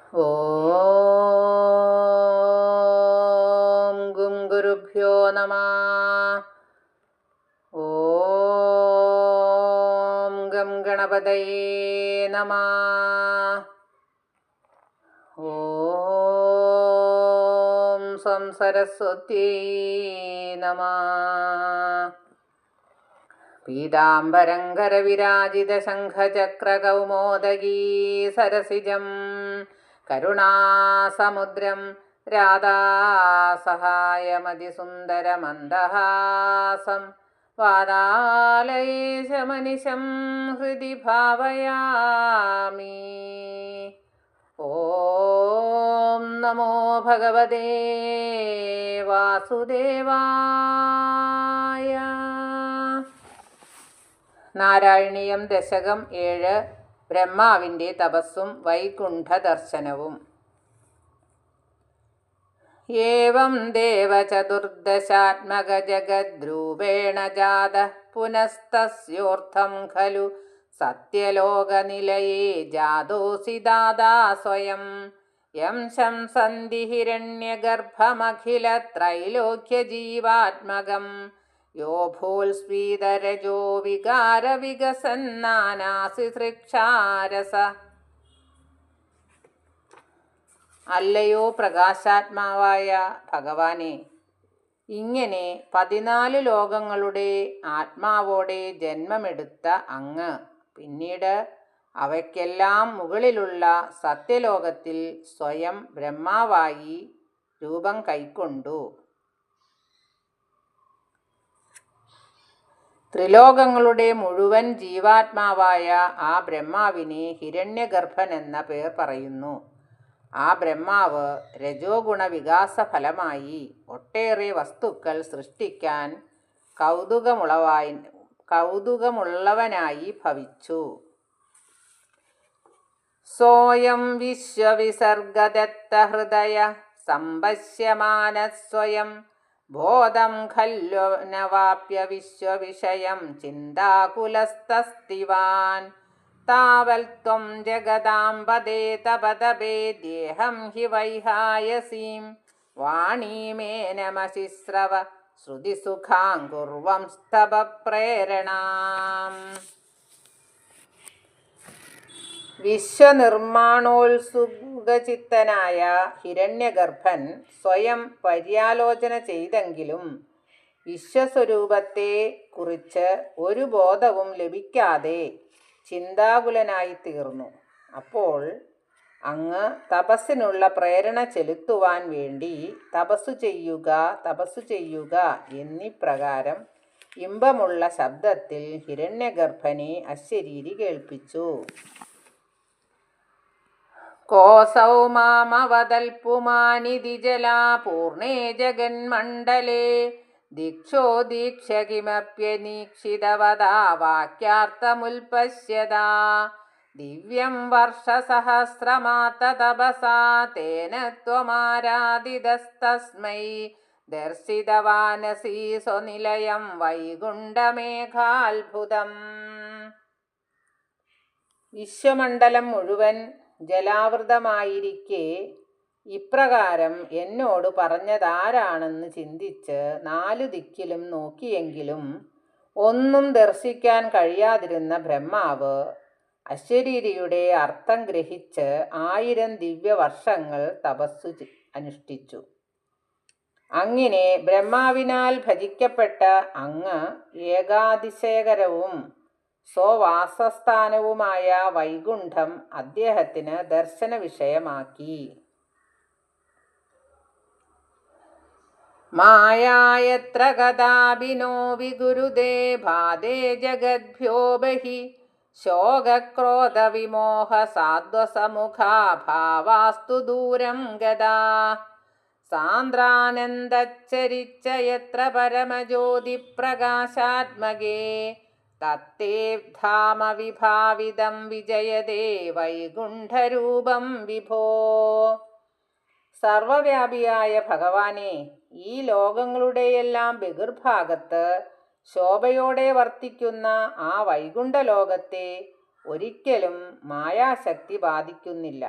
ഓം ഗും ഗുരുഭ്യോ നമഃ. ഓം ഗം ഗണപതയേ നമഃ. ഓം സം സരസ്വത്യൈ നമഃ. പീതാംബരം കരവിരാജിത ശംഖചക്രകൗമോദഗീ സരസിജം കരുണാസമുദ്രം രാധാസഹായമതിസുന്ദരമന്ദഹാസം വാതാലയേശമനിശം ഹൃദി ഭാവയാമി. ഓം നമോ ഭഗവതേ വാസുദേവായ. നാരായണീയം ദശകം 7. ബ്രഹ്മാവിൻ്റെ തപസ്സും വൈകുണ്ഠ ദർശനവും. ഏവം ദേവചതുർദശാത്മക ജഗദ്രൂപേണ ജാതഃ പുനസ്തസ്യോർത്ഥം ഖലു സത്യലോകനിലയേ ജാതോസി ദാതാ സ്വയം. യം ശംസന്തി ഹിരണ്യഗർഭമഖിലത്രൈലോക്യജീവാത്മകം യോ ഭൂൽസ്ഫീതരജോ വികാരവികസന്നാനാസി സൃക്ഷാരസ. അല്ലയോ പ്രകാശാത്മാവായ ഭഗവാനെ, ഇങ്ങനെ 14 ലോകങ്ങളുടെ ആത്മാവോടെ ജന്മമെടുത്ത അങ്ങ് പിന്നീട് അവയ്ക്കെല്ലാം മുകളിലുള്ള സത്യലോകത്തിൽ സ്വയം ബ്രഹ്മാവായി രൂപം കൈക്കൊണ്ടു. ത്രിലോകങ്ങളുടെ മുഴുവൻ ജീവാത്മാവായ ആ ബ്രഹ്മാവിനെ ഹിരണ്യഗർഭൻ എന്ന പേർ പറയുന്നു. ആ ബ്രഹ്മാവ് രജോഗുണ വികാസ ഫലമായി ഒട്ടേറെ വസ്തുക്കൾ സൃഷ്ടിക്കാൻ കൗതുകമുള്ളവനായി ഭവിച്ചു. സോയം വിശ്വവിസർഗദത്ത ഹൃദയ സംപശ്യമാനസ്വയം ബോധം ഖല്വനവാപ്യ വിശ്വവിഷയം ചിന്താകുലസ്തസ്തിവാൻ. താവൽ ത്വം ജഗദാംബദേ തപതപേദ്യേഹം ഹി വൈഹായസീം വാണീമേനമശിശ്രവ ശ്രുതിസുഖാം കുർവം സ്തവ പ്രേരണാം. വിശ്വനിർമ്മാണോത്സുകചിത്തനായ ഹിരണ്യഗർഭൻ സ്വയം പര്യാലോചന ചെയ്തെങ്കിലും വിശ്വസ്വരൂപത്തെ കുറിച്ച് ഒരു ബോധവും ലഭിക്കാതെ ചിന്താകുലനായി തീർന്നു. അപ്പോൾ അങ്ങ് തപസ്സിനുള്ള പ്രേരണ ചെലുത്തുവാൻ വേണ്ടി തപസ്സു ചെയ്യുക എന്നിപ്രകാരം ഇമ്പമുള്ള ശബ്ദത്തിൽ ഹിരണ്യഗർഭനെ അശരീരി കേൾപ്പിച്ചു. കോസൗ മാമവതൽപുമാനിധി ജലാ പൂർണേ ജഗന്മണ്ഡലേ ദീക്ഷോ ദീക്ഷ കിമപ്യനീക്ഷിതവദാ വാക്യാർത്ഥമുൽപശ്യതാ. ദിവ്യം വർഷസഹസ്രമാതപസാ തേന ത്വമാരാധിതസ്തസ്മൈ ദർശിതവാനസി സ്വനിലയം വൈകുണ്ഠമേഘാത്ഭുതം. വിശ്വമണ്ഡലം മുഴുവൻ ജലാവൃതമായിരിക്കെ ഇപ്രകാരം എന്നോട് പറഞ്ഞതാരാണെന്ന് ചിന്തിച്ച് 4 ദിക്കിലും നോക്കിയെങ്കിലും ഒന്നും ദർശിക്കാൻ കഴിയാതിരുന്ന ബ്രഹ്മാവ് അശരീരിയുടെ അർത്ഥം ഗ്രഹിച്ച് 1000 ദിവ്യവർഷങ്ങൾ തപസ്സു അനുഷ്ഠിച്ചു. അങ്ങനെ ബ്രഹ്മാവിനാൽ ഭജിക്കപ്പെട്ട അങ്ങ് ഏകാതിശയകരവും സ്വവാസസ്ഥാനവുമായ വൈകുണ്ഠം അദ്ദേഹത്തിന് ദർശന വിഷയമാക്കി. മായായത്ര കഥാഭിനോ വിഗുരുദേ ഭാദേ ജഗദ്ഭ്യോ ബഹി ശോകക്രോധ വിമോഹ സാധ്വസമുഖാ ഭാവാസ്തു ദൂരം ഗതാ. സാന്ദ്രാനന്ദച്ചരിച്ച യത്ര പരമജ്യോതിപ്രകാശാത്മകേ തത്തേ ധാമ വിഭാവിതം വിജയതേ വൈകുണ്ഠരൂപം വിഭോ. സർവവ്യാപിയായ ഭഗവാനെ, ഈ ലോകങ്ങളുടെയെല്ലാം ബഹിർഭാഗത്ത് ശോഭയോടെ വർത്തിക്കുന്ന ആ വൈകുണ്ഠലോകത്തെ ഒരിക്കലും മായാശക്തി ബാധിക്കുന്നില്ല.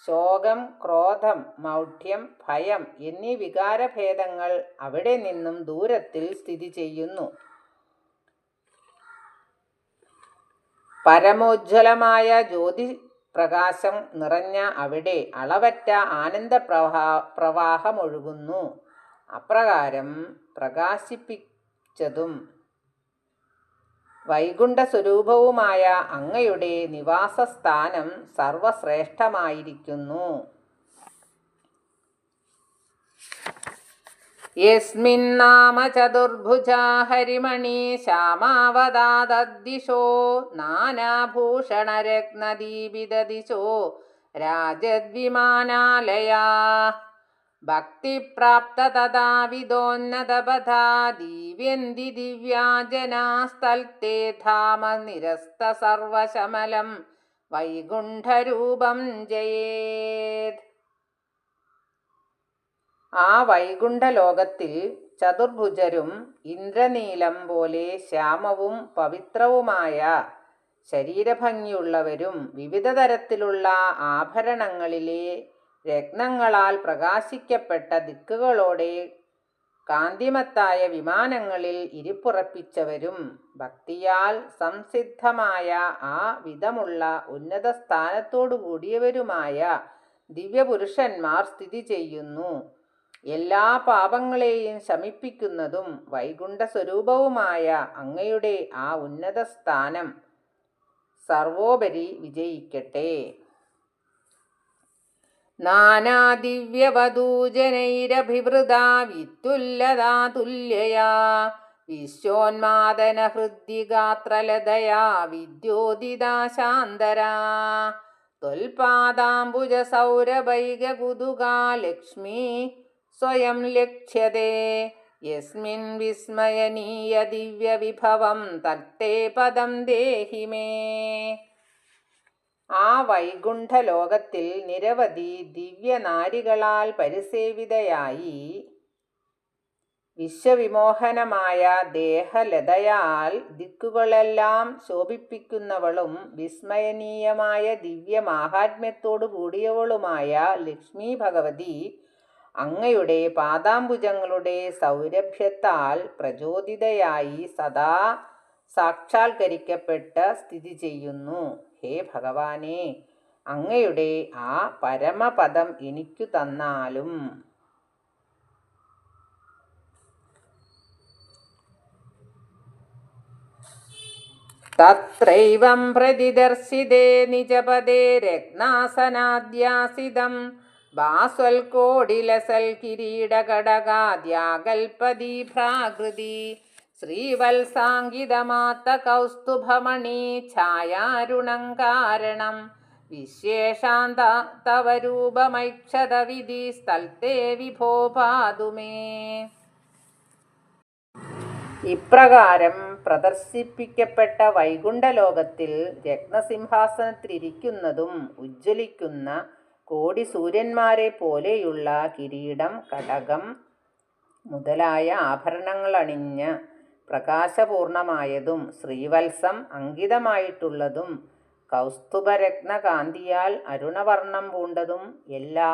ശോകം, ക്രോധം, മൗഢ്യം, ഭയം എന്നീ വികാരഭേദങ്ങൾ അവിടെ നിന്നും ദൂരത്തിൽ സ്ഥിതി ചെയ്യുന്നു. പരമോജ്വലമായ ജ്യോതിപ്രകാശം നിറഞ്ഞ അവിടെ അളവറ്റ പ്രവാഹമൊഴുകുന്നു. അപ്രകാരം പ്രകാശിപ്പിച്ചതും വൈകുണ്ഠസ്വരൂപവുമായ അങ്ങയുടെ നിവാസസ്ഥാനം സർവശ്രേഷ്ഠമായിരിക്കുന്നു. യസ്മിന്നാമ ചതുർഭുജാ ഹരിമണി ശ്യാമാവതാദദ്ദിശോ നാനാഭൂഷണരത്നദീപിതദിശോ രാജദ്വിമാനാലയാ ഭക്തിപ്രാപ്ത തഥാവിദോന്നതപഥാ ദിവ്യന്തി ദിവ്യാജനാസ്തൽത്തെ ധാമ നിരസ്ത സർവശമലം വൈകുണ്ഠരൂപം ജയേത്. ആ വൈകുണ്ഠലോകത്തിൽ ചതുർഭുജരും ഇന്ദ്രനീലം പോലെ ശ്യാമവും പവിത്രവുമായ ശരീരഭംഗിയുള്ളവരും വിവിധ തരത്തിലുള്ള ആഭരണങ്ങളിലെ രത്നങ്ങളാൽ പ്രകാശിക്കപ്പെട്ട ദിക്കുകളോടെ കാന്തിമത്തായ വിമാനങ്ങളിൽ ഇരിപ്പുറപ്പിച്ചവരും ഭക്തിയാൽ സംസിദ്ധമായ ആ വിധമുള്ള ഉന്നത സ്ഥാനത്തോടു കൂടിയവരുമായ ദിവ്യപുരുഷന്മാർ സ്ഥിതി ചെയ്യുന്നു. എല്ലാ പാപങ്ങളെയും ശമിപ്പിക്കുന്നതും വൈകുണ്ഠസ്വരൂപവുമായ അങ്ങയുടെ ആ ഉന്നത സ്ഥാനം സർവോപരി വിജയിക്കട്ടെ. നാനാദിവ്യവധൂജനൈരഭിവൃതാ വിത്തുല്ലതാ തുല്യയാ വിശ്വോന്മാദന ഹൃദ്യഗാത്രലതയാ വിദ്യോദിതാ ശാന്തരാ ത്വൽപാദാംബുജ സൗരഭൈകകുതുകാ ലക്ഷ്മീ സ്വയം ലക്ഷ്യതേ യസ്മിൻ വിസ്മയനീയ ദിവ്യവിഭവം തത്തേ പദം ദേഹി മേ. ആ വൈകുണ്ഠലോകത്തിൽ നിരവധി ദിവ്യനാരികളാൽ പരിസേവിതയായി വിശ്വവിമോഹനമായ ദേഹലതയാൽ ദിക്കുകളെല്ലാം ശോഭിപ്പിക്കുന്നവളും വിസ്മയനീയമായ ദിവ്യമാഹാത്മ്യത്തോടു കൂടിയവളുമായ ലക്ഷ്മീ ഭഗവതി അങ്ങയുടെ പാദാംബുജങ്ങളുടെ സൗരഭ്യത്താൽ പ്രചോദിതയായി സദാ സാക്ഷാത്കരിക്കപ്പെട്ട് സ്ഥിതി ചെയ്യുന്നു. ഹേ ഭഗവാനേ, അങ്ങയുടെ ആ പരമപദം എനിക്കു തന്നാലും. തത്രൈവം പ്രതിദർശിതേ നിജപദേ രത്നാസനാദ്യാസിതം ബാസ്വൽകോടിലസൽ കിരീടകടകാദ്യാകൽപതി ഭ്രാകൃതി ശ്രീവത്സാങ്കിതമാത്ത കൗസ്തുഭമണി ഛായാരുണം കാരണം വിശേഷാന്ത തവ രൂപമൈക്ഷത വിധി സ്ഥൽത്തെ വിഭോ പാതുമേ. ഇപ്രകാരം പ്രദർശിപ്പിക്കപ്പെട്ട വൈകുണ്ഠലോകത്തിൽ രത്നസിംഹാസനത്തിലിരിക്കുന്നതും ഉജ്ജ്വലിക്കുന്ന കോടി സൂര്യന്മാരെ പോലെയുള്ള കിരീടം, കടകം മുതലായ ആഭരണങ്ങളണിഞ്ഞ് പ്രകാശപൂർണമായതും ശ്രീവത്സം അങ്കിതമായിട്ടുള്ളതും കൗസ്തുഭരത്നകാന്തിയാൽ അരുണവർണം പൂണ്ടതും എല്ലാ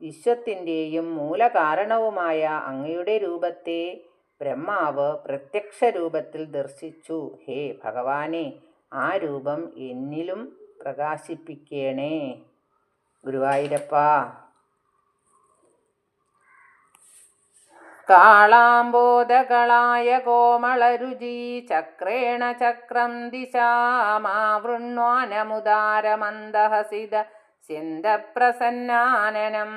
വിശ്വത്തിൻ്റെയും മൂലകാരണവുമായ അങ്ങയുടെ രൂപത്തെ ബ്രഹ്മാവ് പ്രത്യക്ഷ രൂപത്തിൽ ദർശിച്ചു. ഹേ ഭഗവാനെ, ആ രൂപം എന്നിലും പ്രകാശിപ്പിക്കണേ. ഗുരുവായൂരപ്പ. കാളാംബോധകളായ കോമളരുചി ചക്രേണ ചക്രം ദിശാമാവൃണ്വാനമുദാരമന്ദഹസിത സ്യന്തപ്രസന്നാനനം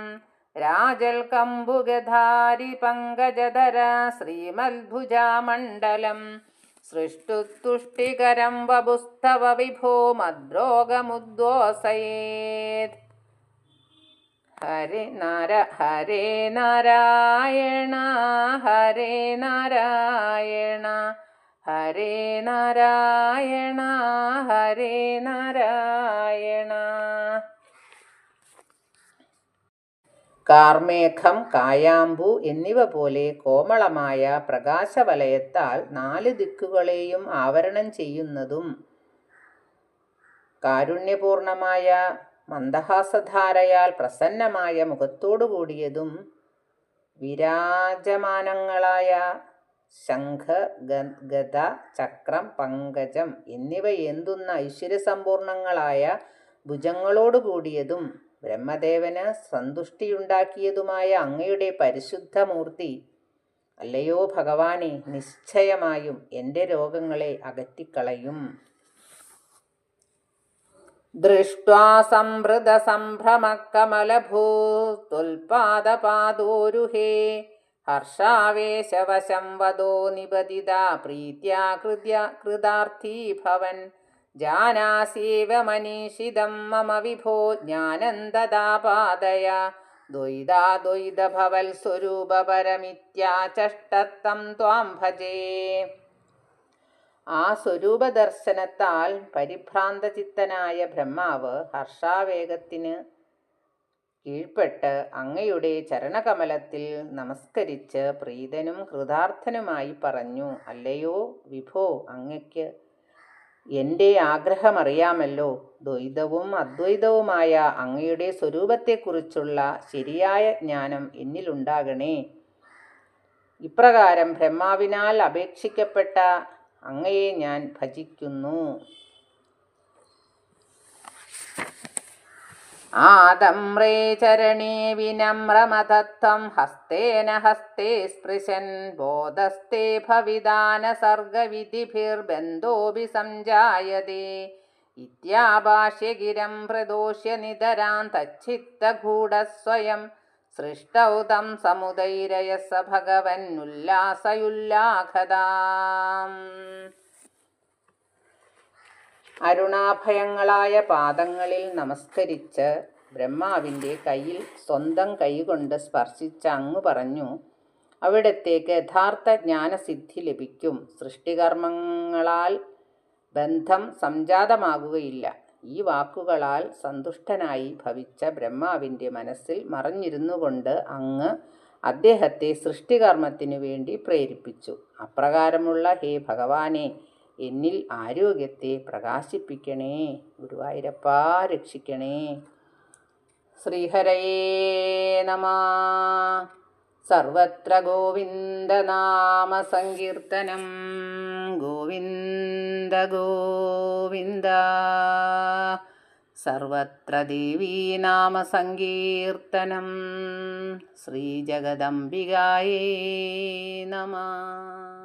രാജൽ കമ്പുഗധാരി പങ്കജധര ശ്രീമദ്ഭുജാമണ്ഡലം സൃഷ്ടുതുഷ്ടികരം വപുസ്തവ വിഭോ മദ്രോഗമുദ്വോസയേത്. ഹരേ നാരായണ ഹരേ നാരായണ ഹരേ നാരായണ ഹരേ നാരായണ. കാർമേഘം, കായാമ്പു എന്നിവ പോലെ കോമളമായ പ്രകാശവലയത്താൽ 4 ദിക്കുകളെയും ആവരണം ചെയ്യുന്നതും കാരുണ്യപൂർണമായ മന്ദഹാസധാരയാൽ പ്രസന്നമായ മുഖത്തോടു കൂടിയതും വിരാജമാനങ്ങളായ ശംഖ, ഗദ, ചക്രം, പങ്കജം എന്നിവ ഏന്തുന്ന ഐശ്വര്യസമ്പൂർണങ്ങളായ ഭുജങ്ങളോടു കൂടിയതും ബ്രഹ്മദേവന് സന്തുഷ്ടിയുണ്ടാക്കിയതുമായ അങ്ങയുടെ പരിശുദ്ധമൂർത്തി, അല്ലയോ ഭഗവാനെ, നിശ്ചയമായും എൻ്റെ രോഗങ്ങളെ അകറ്റിക്കളയും. ദൃഷ്ട്വാ സംഭൃത സംഭ്രമക്കമലഭൂതുൽപാദപാദോരുഹേ ഹർഷാവേശവശം വദോ നിപതിതാ പ്രീത്യാ കൃതാർത്ഥീ ഭവൻ ജാനാസീവ മനീഷിതം മമ വിഭോ ജ്ഞാനം ദദാ പാദയ ദ്വൈതാദ്വൈതഭവൽ സ്വരൂപപരമിത്യാചഷ്ടത്തം ത്വാം ഭജേ. ആ സ്വരൂപദർശനത്താൽ പരിഭ്രാന്തചിത്തനായ ബ്രഹ്മാവ് ഹർഷാവേഗത്തിന് കീഴ്പ്പെട്ട് അങ്ങയുടെ ചരണകമലത്തിൽ നമസ്കരിച്ച് പ്രീതനും കൃതാർത്ഥനുമായി പറഞ്ഞു, അല്ലയോ വിഭോ, അങ്ങയ്ക്ക് എൻ്റെ ആഗ്രഹമറിയാമല്ലോ. ദ്വൈതവും അദ്വൈതവുമായ അങ്ങയുടെ സ്വരൂപത്തെക്കുറിച്ചുള്ള ശരിയായ ജ്ഞാനം എന്നിലുണ്ടാകണേ. ഇപ്രകാരം ബ്രഹ്മാവിനാൽ അപേക്ഷിക്കപ്പെട്ട അങ്ങയെ ഞാൻ ഭജിക്കുന്നു. ആദമ്രേ ചരണേ വിനമ്രമതത്വം ഹസ്തേന ഹസ്തേ സ്പൃശൻ ബോധസ്തേ ഭവിദാന സർഗവിധിഭിർബന്ധോഭി സംജായതേ ഇത്യാഭാഷ്യഗിരം പ്രദോഷ്യ നിതരാൻ തച്ഛിത്തഗൂഢസ്വയം സൃഷ്ടൗ തം സമുദൈരയസ ഭഗവൻ ഉല്ലാസയുല്ലാഖദാം. അരുണാഭയങ്ങളായ പാദങ്ങളിൽ നമസ്കരിച്ച് ബ്രഹ്മാവിൻ്റെ കയ്യിൽ സ്വന്തം കൈകൊണ്ട് സ്പർശിച്ച അങ്ങ് പറഞ്ഞു, അവിടത്തേക്ക് യഥാർത്ഥ ജ്ഞാനസിദ്ധി ലഭിക്കും. സൃഷ്ടികർമ്മങ്ങളാൽ ബന്ധം സംജാതമാകുകയില്ല. ഈ വാക്കുകളാൽ സന്തുഷ്ടനായി ഭവിച്ച ബ്രഹ്മാവിൻ്റെ മനസ്സിൽ മറഞ്ഞിരുന്നുകൊണ്ട് അങ്ങ് അദ്ദേഹത്തെ സൃഷ്ടികർമ്മത്തിനു വേണ്ടി പ്രേരിപ്പിച്ചു. അപ്രകാരമുള്ള ഹേ ഭഗവാനെ, എന്നിൽ ആരോഗ്യത്തെ പ്രകാശിപ്പിക്കണേ. ഗുരുവായൂരപ്പാ രക്ഷിക്കണേ. ശ്രീഹരയേ നമഃ. സർവത്ര ഗോവിന്ദനാമ സങ്കീർത്തനം. ഗോവിന്ദ ഗോവിന്ദ. സർവത്ര ദേവീനാമ സങ്കീർത്തനം. ശ്രീജഗദംബികായേ നമഃ.